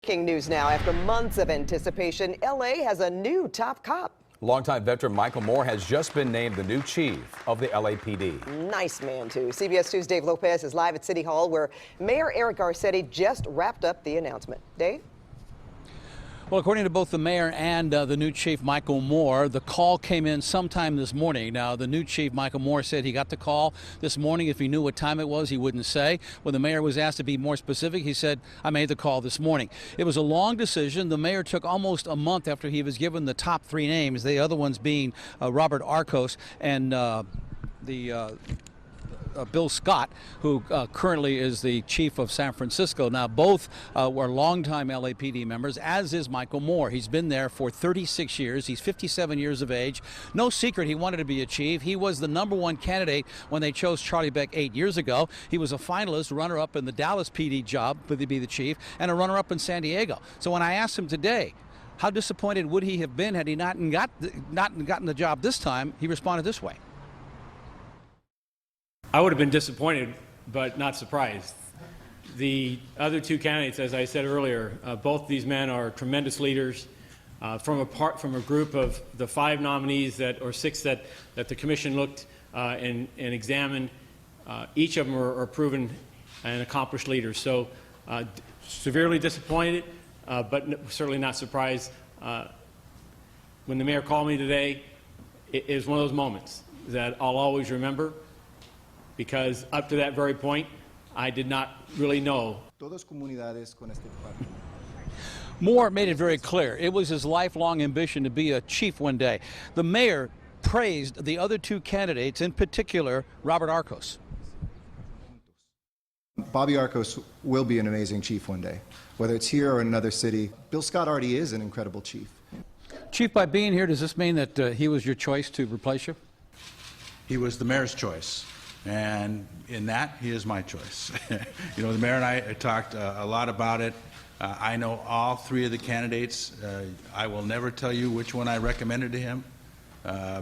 Breaking news now. After months of anticipation, LA has a new top cop. Longtime veteran Michel Moore has just been named the new chief of the LAPD. Nice man, too. CBS 2's Dave Lopez is live at City Hall, where Mayor Eric Garcetti just wrapped up the announcement. Dave? Well, according to both the mayor and the new chief, Michel Moore, the call came in sometime this morning. Now, the new chief, Michel Moore, said he got the call this morning. If he knew what time it was, he wouldn't say. When the mayor was asked to be more specific, he said, I made the call this morning. It was a long decision. The mayor took almost a month after he was given the top three names, the other ones being Robert Arcos and Bill Scott, who currently is the chief of San Francisco. Now, both were longtime LAPD members, as is Michel Moore. He's been there for 36 years. He's 57 years of age. No secret he wanted to be a chief. He was the #1 candidate when they chose Charlie Beck 8 years ago. He was a finalist, runner-up in the Dallas PD job to be the chief, and a runner-up in San Diego. So when I asked him today, how disappointed would he have been had he not gotten the job this time, he responded this way. I would have been disappointed, but not surprised. The other two candidates, as I said earlier, both these men are tremendous leaders. From a group of the 5 nominees or 6 that the commission looked and examined, each of them are proven and accomplished leaders. So severely disappointed, but certainly not surprised. When the mayor called me today, it is one of those moments that I'll always remember, because up to that very point, I did not really know. Moore made it very clear. It was his lifelong ambition to be a chief one day. The mayor praised the other 2 candidates, in particular, Robert Arcos. Bobby Arcos will be an amazing chief one day, whether it's here or in another city. Bill Scott already is an incredible chief. Chief, by being here, does this mean that he was your choice to replace you? He was the mayor's choice. And in that, he is my choice. You know, the mayor and I talked a lot about it. I know all 3 of the candidates. I will never tell you which one I recommended to him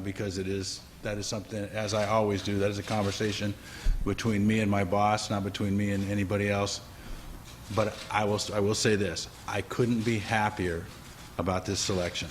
because that is something, as I always do, that is a conversation between me and my boss, not between me and anybody else. But I will say this, I couldn't be happier about this selection.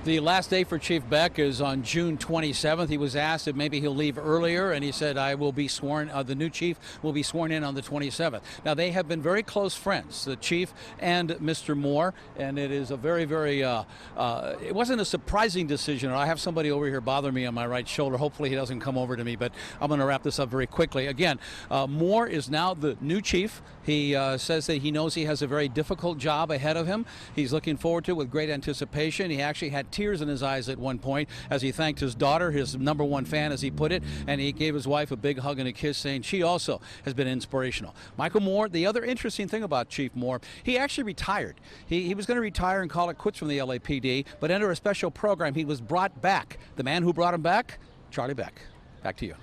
The last day for Chief Beck is on June 27th. He was asked if maybe he'll leave earlier, and he said, I will be sworn, the new chief will be sworn in on the 27th. Now, they have been very close friends, the chief and Mr. Moore, and it is a very, very, it wasn't a surprising decision. I have somebody over here bothering me on my right shoulder. Hopefully he doesn't come over to me, but I'm going to wrap this up very quickly. Again, Moore is now the new chief. He says that he knows he has a very difficult job ahead of him. He's looking forward to it with great anticipation. He actually had tears in his eyes at one point as he thanked his daughter, his #1 fan, as he put it, and he gave his wife a big hug and a kiss, saying she also has been inspirational. Michel Moore, the other interesting thing about Chief Moore, he actually retired. He was going to retire and call it quits from the LAPD, but under a special program, he was brought back. The man who brought him back, Charlie Beck. Back to you.